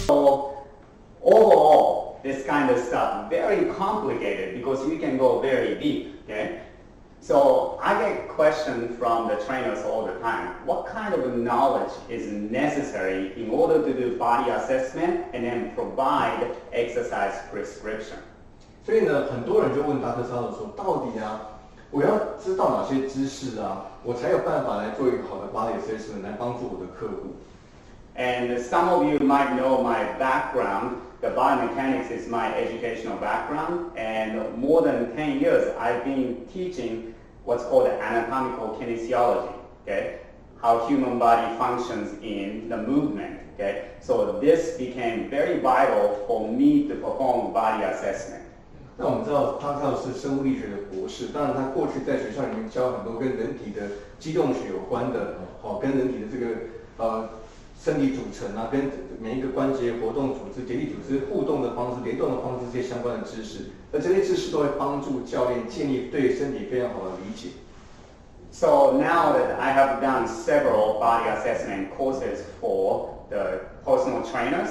So overall, this kind of stuff very complicated because you can go very deep. Okay. So I get questions from the trainers all the time. What kind of knowledge is necessary in order to do body assessment and then provide exercise prescription? 所以呢，很多人就问达特超说，到底我要知道哪些知识我才有办法来做一个好的 body assessment 来帮助我的客户。And some of you might know my background. The biomechanics is my educational background, and more than 10 years I've been teaching what's called anatomical kinesiology, okay? How human body functions in the movement, okay? So this became very vital for me to perform body assessment. 那我们知道他是生物力学的博士，当然他过去在学校里面教很多跟人体的机动学有关的，跟人体的这个身体组成跟每一个关节活动组织、结缔组织互动的方式、联动的方式这些相关的知识，而这些知识都会帮助教练建立对身体非常好的理解。So now that I have done several body assessment courses for the personal trainers,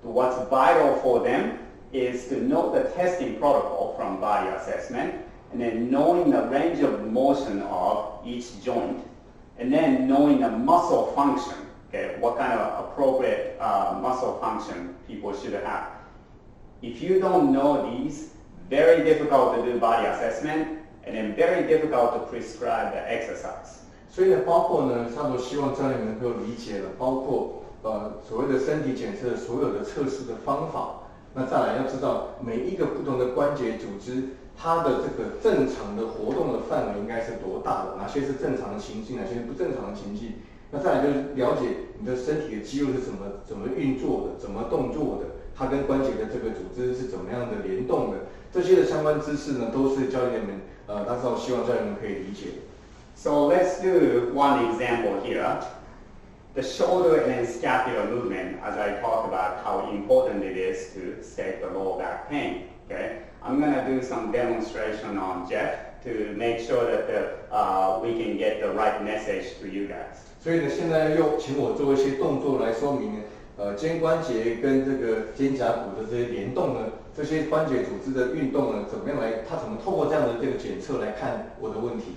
what's vital for them is to know the testing protocol from body assessment, and then knowing the range of motion of each joint, and then knowing the muscle function, okay, what kind of appropriate muscle function people should have. If you don't know these, very difficult to do body assessment, and then very difficult to prescribe the exercise. 所以呢，包括呢，差不多希望教练能够理解了，包括所谓的身体检测所有的测试的方法。那再来要知道每一个不同的关节组织，它的这个正常的活动的范围应该是多大的，哪些是正常的情境，哪些是不正常的情境。那再来就是了解你的身体的肌肉是怎么运作的，怎么动作的，它跟关节的这个组织是怎么样的联动的，这些的相关知识呢，都是教练们当时我希望教练们可以理解的。So let's do one example here. The shoulder and scapular movement, as I talked about how important it is to save the lower back pain. Okay, I'm going to do some demonstration on Jeff to make sure that we can get the right message to you guys. 所以呢，现在请我做一些动作来说明肩关节跟这个肩胛骨的这些联动呢，这些关节组织的运动呢，怎么样来，它怎么透过这样的这个检测来看我的问题。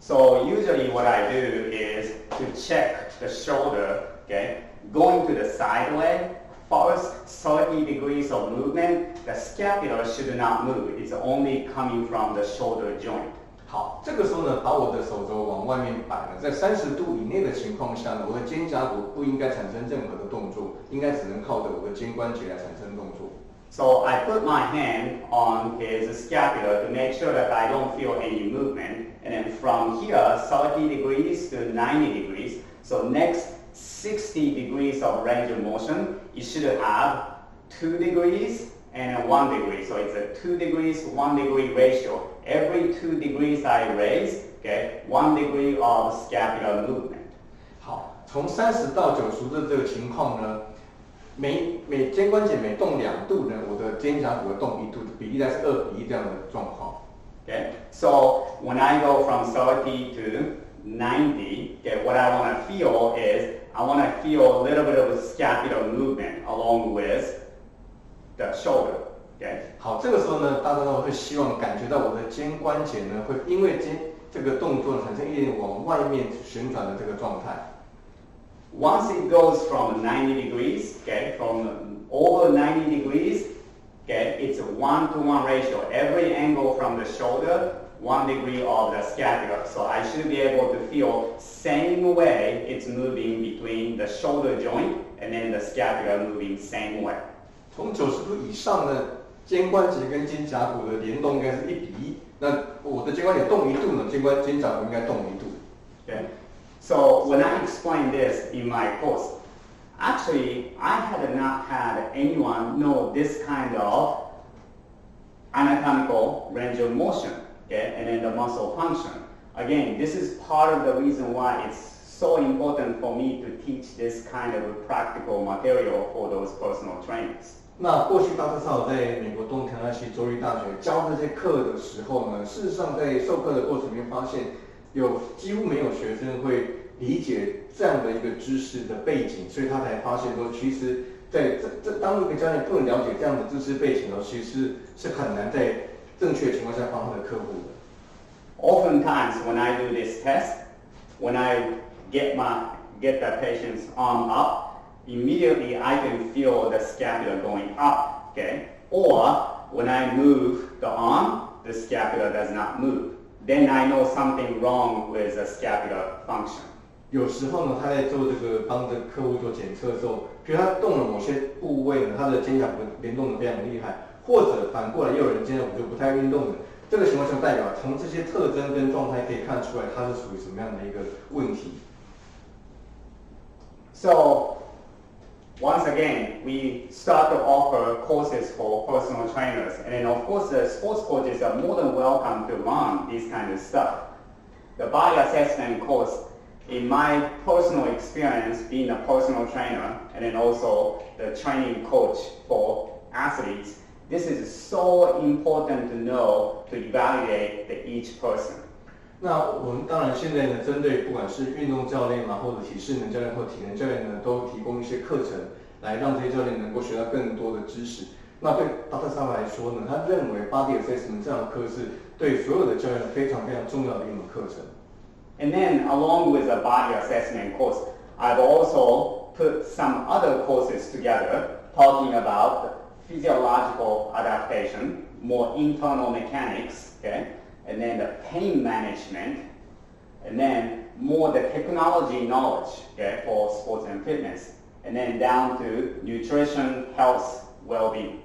So usually what I do is to check the shoulder, okay, going to the side leg, first 30 degrees of movement, the scapula should not move, it's only coming from the shoulder joint. 好，这个时候呢，把我的手肘往外面摆了，在30度以内的情况下呢，我的肩胛骨不应该产生任何的动作，应该只能靠着我的肩关节来产生动作。So I put my hand on his scapula to make sure that I don't feel any movement. And then from here, 30 degrees to 90 degrees. So next 60 degrees of range of motion, you should have 2 degrees and 1 degree. So it's a 2 degrees, 1 degree ratio. Every 2 degrees I raise, okay, 1 degree of scapular movement. 好，从30到90度的这个情况呢，每肩关节每动2度呢，我的肩胛骨的动1度，比例大概是2:1这样的状况。Okay, so when I go from 30 to 90, okay, what I want to feel is I want to feel a little bit of scapular movement along with the shoulder. Okay. 好，这个时候呢，大家都会希望感觉到我的肩关节呢，会因为这个动作产生一点往外面旋转的这个状态。Once it goes from 90 degrees, okay, from over 90 degrees, okay, it's a 1-to-1 ratio. Every angle from the shoulder, 1 degree of the scapula. So I should be able to feel same way it's moving between the shoulder joint and then the scapula moving same way. 从90度以上呢，肩关节跟肩胛骨的联动应该是1:1。那我的肩关节动1度呢，肩胛骨应该动1度。Okay. So when I explain this in my course, actually I had not had anyone know this kind of anatomical range of motion, okay, and then the muscle function. Again, this is part of the reason why it's so important for me to teach this kind of practical material for those personal trainers. 那过去大特少在美国东肯纳西州立大学教这些课的时候呢，事实上在授课的过程里面发现，几乎没有学生会理解这样的一个知识的背景，所以他才发现说，其实在当一个教练不能了解这样的知识背景的时候，其实是很难在正确的情况下帮他的客户的。Oftentimes, when I do this test, when I get the patient's arm up, immediately I can feel the scapula going up, okay? Or when I move the arm, the scapula does not move. Then I know something wrong with the scapular function. 有时候呢，他在做这个帮着客户做检测的时候，比如他动了某些部位呢，他的肩胛骨联动的非常厉害，或者反过来又有人肩胛骨就不太运动的，这个情况就代表从这些特征跟状态可以看出来，它是属于什么样的一个问题。So, once again, we start to offer courses for personal trainers, and then of course the sports coaches are more than welcome to learn this kind of stuff. The body assessment course, in my personal experience being a personal trainer and then also the training coach for athletes, this is so important to know to evaluate each person. 那我们当然现在呢，针对不管是运动教练嘛，或者体适能教练或体能教练呢，都提供一些课程，来让这些教练能够学到更多的知识。那对 Dr. Sava 来说呢，他认为 Body Assessment 这样的课是对所有的教练非常非常重要的一门课程。And then along with the body assessment course, I've also put some other courses together talking about physiological adaptation, more internal mechanics, okay? And then the pain management, and then more the technology knowledge, okay, for sports and fitness, and then down to nutrition, health, well-being.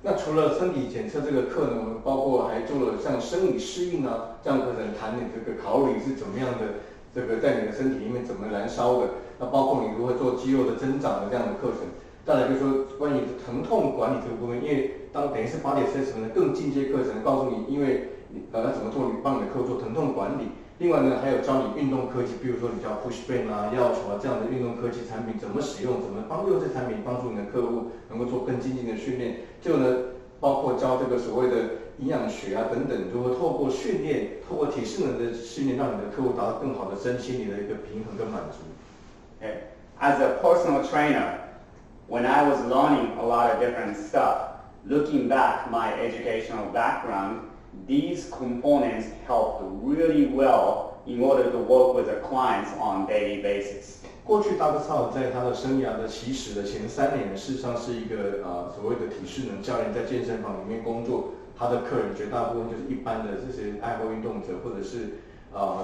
那除了身体检测这个课呢，我们包括还做了像生理适应啊这样的课程，谈你这个卡路里是怎么样的，这个在你的身体里面怎么燃烧的，那包括你如何做肌肉的增长的这样的课程。再来就是说关于疼痛管理这个部分，因为等于是Body Assessment的更进阶课程，告诉你因为要怎么做，帮你的客户做疼痛管理。另外呢，还有教你运动科技，比如说你叫 Push Brain 啊、药球啊这样的运动科技产品怎么使用，怎么帮助这产品帮助你的客户能够做更精进的训练。就呢，包括教这个所谓的营养学啊等等，如何透过训练，透过体适能的训练，让你的客户达到更好的身心理的一个平衡跟满足。Okay. As a personal trainer, when I was learning a lot of different stuff, looking back my educational background, these components helped really well in order to work with the clients on a daily basis. 过去Dr. Sava在他的生涯的起始的前3年，事实上是一个所谓的体适能教练，在健身房里面工作。他的客人绝大部分就是一般的这些爱好运动者，或者是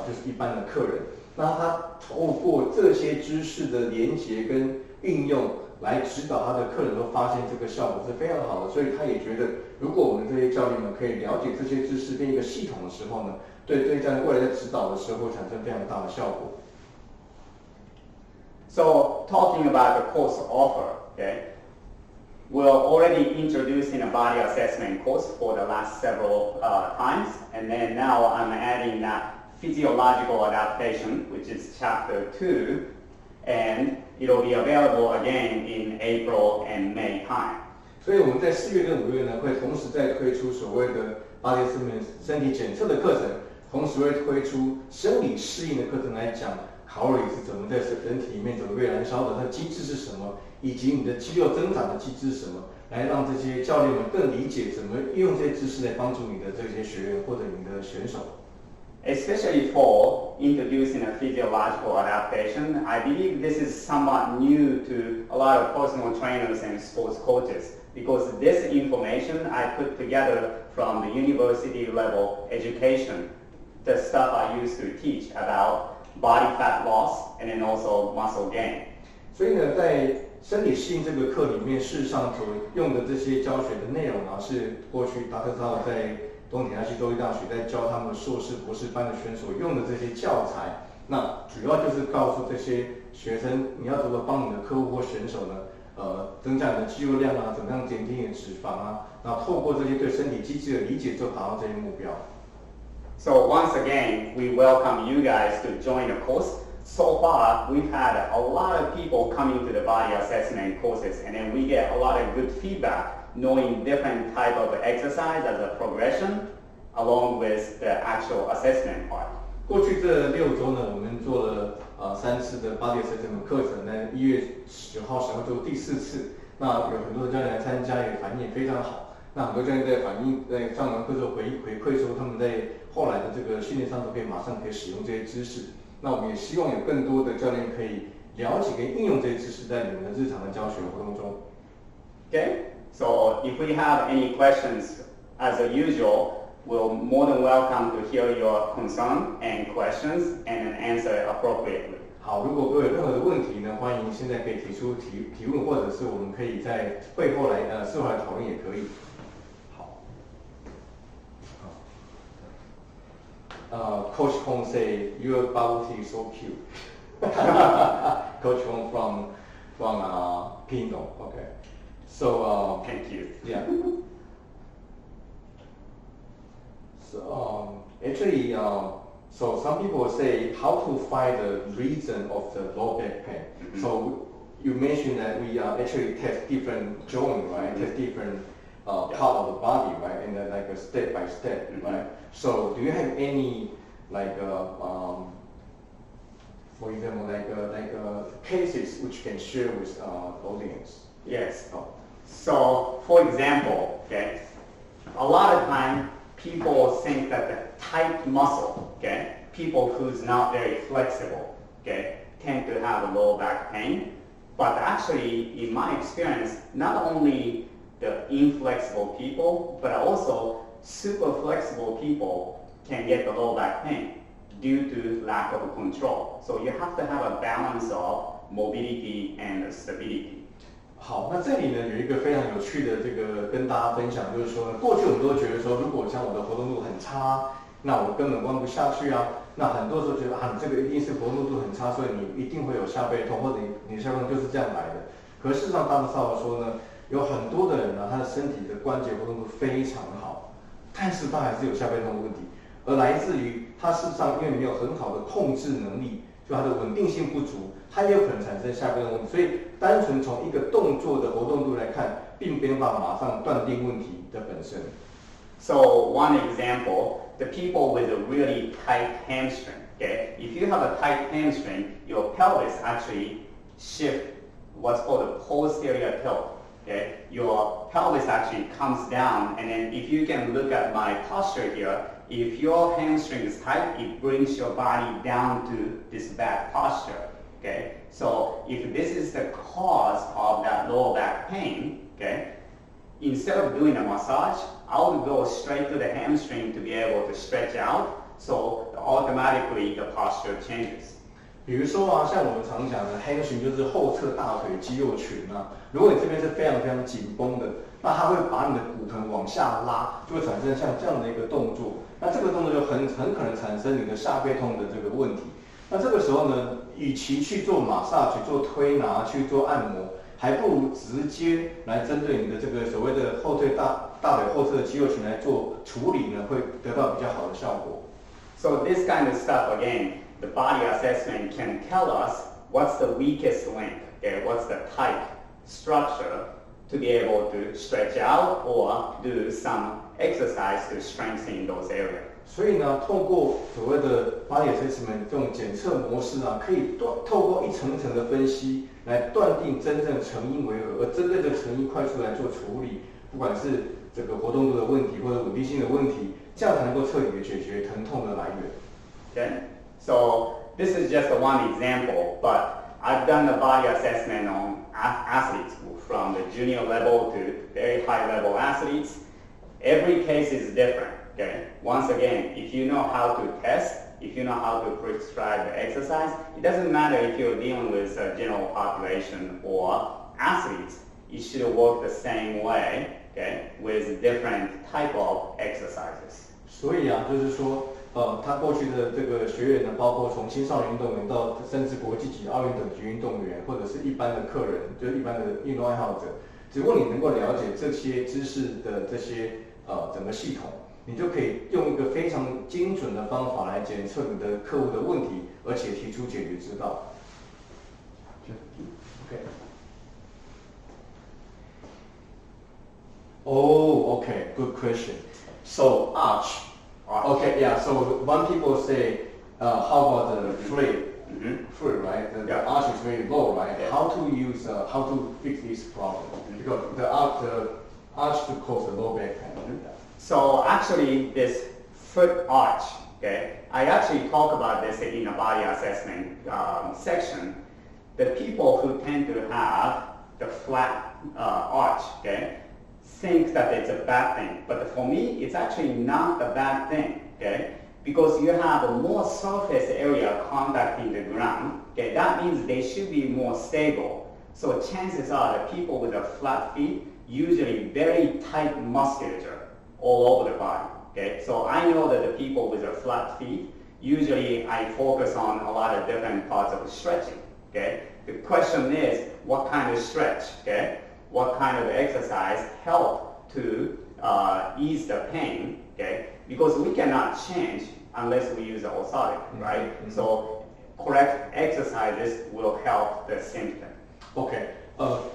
就是一般的客人。那他透过这些知识的连结跟运用来指导他的客人，都发现这个效果是非常好的。所以他也觉得，如果我们这些教练们可以了解这些知识变一个系统的时候呢，对教练未来在指导的时候会产生非常大的效果。So talking about the course offer, okay, we're already introducing a body assessment course for the last several times, and then now I'm adding physiological adaptation, which is chapter 2, and it'll be available again in April and May time. 所以我们在4月跟5月呢，会同时再推出所谓的Body Assessment身体检测的课程，同时会推出生理适应的课程来讲。卡路里是怎么在人体里面怎么被燃烧的，它的机制是什么，以及你的肌肉增长的机制是什么，来让这些教练们更理解怎么运用这些知识来帮助你的这些学员或者你的选手。Especially for introducing a physiological adaptation, I believe this is somewhat new to a lot of personal trainers and sports coaches because this information I put together from the university level education, the stuff I used to teach about body fat loss and then also muscle gain. 所以呢，在生理适应这个课里面，事实上所用的这些教学的内容啊，是过去Dr. Sava在东田亚西州立大学在教他们硕士、博士班的选手用的这些教材。那主要就是告诉这些学生，你要如何帮你的客户或选手呢，增加你的肌肉量啊，怎么样减低你的脂肪啊，然后透过这些对身体机制的理解，就达到这些目标。So once again, we welcome you guys to join the course. So far, we've had a lot of people coming to the body assessment courses, and then we get a lot of good feedback, knowing different type of exercise as a progression, along with the actual assessment part. 过去这6周呢，我们做了3次的Body Assessment课程，在1月10号、10号做第4次。那有很多的教练来参加，也反应也非常好。那很多教练在上完课之后回馈说，他们在后来的这个训练上都马上可以使用这些知识。那我们也希望有更多的教练可以了解跟应用这些知识在你们的日常的教学活动中。Okay, so if we have any questions, as usual, we're more than welcome to hear your concern and questions and answer appropriately. 好，如果各位有任何的问题呢，欢迎现在可以提出提问，或者是我们可以在会后来事后来讨论也可以。Coach Hong say your bubble tea is so cute. Coach Hong from Pingdong. Okay. So Thank you. Yeah. So actually, so some people say how to find the reason of the low back pain. Mm-hmm. So you mentioned that we actually test different joint, right? Mm-hmm. Test different part of the body, right? And then like a step by step, Mm-hmm. right? So do you have any like for example, like cases which can share with audience? Yes. So, for example, okay, a lot of time people think that the tight muscle, okay, people who's not very flexible, okay, tend to have low back pain. But actually, in my experience, not only the inflexible people, but also super flexible people can get the low back pain due to lack of control. So you have to have a balance of mobility and stability. 好，那这里呢有一个非常有趣的这个跟大家分享，就是说，过去我们都觉得说，如果像我的活动度很差，那我根本弯不下去啊。那很多时候觉得啊，你这个一定是活动度很差，所以你一定会有下背痛，或者你的下背痛就是这样来的。可事实上，大家稍微说呢，有很多的人呢，他的身体的关节活动度非常好，但是他还是有下背痛的问题，而来自于他事实上因为没有很好的控制能力，就他的稳定性不足，它也有可能产生下背痛问题。所以单纯从一个动作的活动度来看，并没有办法马上断定问题的本身。So one example, the people with a really tight hamstring, okay? If you have a tight hamstring, your pelvis actually shift what's called a posterior tilt, okay? Your pelvis actually comes down, and then if you can look at my posture here, if your hamstring is tight, it brings your body down to this back posture, okay? So if this is the cause of that lower back pain, okay, instead of doing a massage, I would go straight to the hamstring to be able to stretch out, so automatically the posture changes. 比如说啊，像我们常讲的 hamstring 就是后侧大腿肌肉群啊，如果你这边是非常非常紧绷的，那它会把你的骨盆往下拉，就会产生像这样的一个动作。那这个动作就很可能产生你的下背痛的这个问题。那这个时候呢，与其去做massage、做推拿、去做按摩，还不如直接来针对你的这个所谓的后腿大腿后侧的肌肉群来做处理呢，会得到比较好的效果。So this kind of stuff, again, the body assessment can tell us what's the weakest link, okay, what's the tight structure to be able to stretch out or do some exercise to strengthen those areas. 所以呢，透过所谓的 body assessment 这种检测模式啊，可以透过一层一层的分析来断定真正成因为何，而针对这个成因快速来做处理，不管是这个活动度的问题或者稳定性的问题，这样才能够彻底的解决疼痛的来源。Okay, so this is just one example, but I've done the body assessment on athletes from the junior level to very high level athletes. Every case is different. Okay. Once again, if you know how to test, if you know how to prescribe the exercise, it doesn't matter if you're dealing with a general population or athletes. It should work the same way, okay, with different type of exercises. 所以啊，就是说，他过去的这个学员呢，包括从青少年运动员到甚至国际级奥运等级运动员，或者是一般的客人，就是一般的运动爱好者，只不过你能够了解这些知识的这些整个系统。你就可以用一个非常精准的方法来检测你的客户的问题，而且提出解决之道。Okay. Oh, okay, good question. So arch. Okay, yeah. So one people say, how about the flip? foot, right? The arch is very low, right? How to fix this problem? Because the arch could cause a low back pain. So actually, this foot arch, okay, I actually talk about this in a body assessment section. The people who tend to have the flat arch, okay, think that it's a bad thing. But for me, it's actually not a bad thing, okay? Because you have a more surface area contacting the ground, okay, that means they should be more stable. So chances are that people with a flat feet usually very tight musculature all over the body, okay? So I know that the people with a flat feet, usually I focus on a lot of different parts of stretching, okay? The question is, what kind of stretch, okay? What kind of exercise help to ease the pain, okay? Because we cannot change unless we use the orthotic, right? So correct exercises will help the symptom. OK，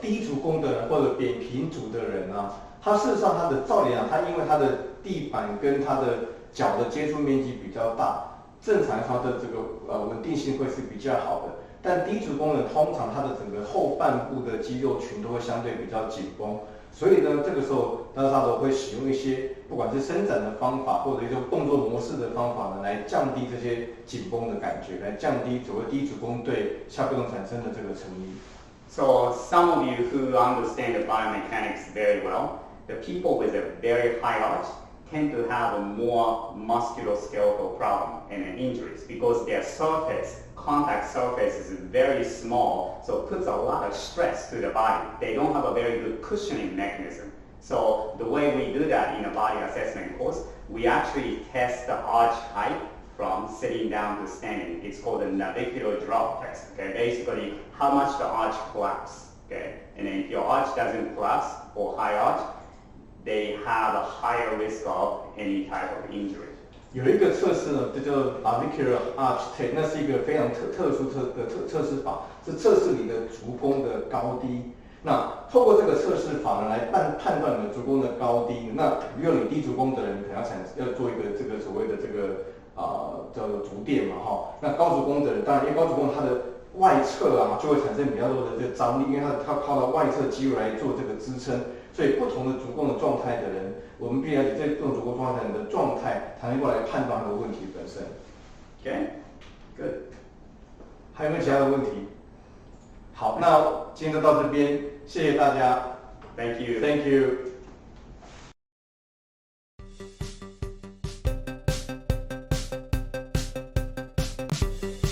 低足弓的人或者扁平足的人啊，他事实上他的照理啊，他因为他的地板跟他的脚的接触面积比较大，正常他的这个稳定性会是比较好的。但低足弓人通常他的整个后半部的肌肉群都会相对比较紧绷，所以呢，这个时候大家都会使用一些不管是伸展的方法，或者一种动作模式的方法呢，来降低这些紧绷的感觉，来降低所谓低足弓对下背痛产生的这个成因。So some of you who understand the biomechanics very well, the people with a very high arch tend to have a more musculoskeletal problem and injuries because their contact surface is very small, so it puts a lot of stress to the body. They don't have a very good cushioning mechanism. So the way we do that in a body assessment course, we actually test the arch height from sitting down to standing. It's called a navicular drop test. Okay, basically how much the arch collapses. Okay, and then if your arch doesn't collapse or high arch, they have a higher risk of any type of injury. 有一个测试呢，这叫 navicular arch test， 那是一个非常特殊的测试法，是测试你的足弓的高低。那透过这个测试法呢，来判断你的足弓的高低。那比如你低足弓的人，你可能要做一个这个所谓的这个叫做足垫嘛，哈。那高足弓的人，当然因为高足弓它的外侧啊就会产生比较多的这个张力，因为它靠到外侧肌肉来做这个支撑，所以不同的足弓的状态的人，我们必须了解这种足弓状态的状态，才能够来判断它的问题本身。Okay, good. 还有没有其他的问题？好，那今天就到这边，谢谢大家。Thank you. Thank you.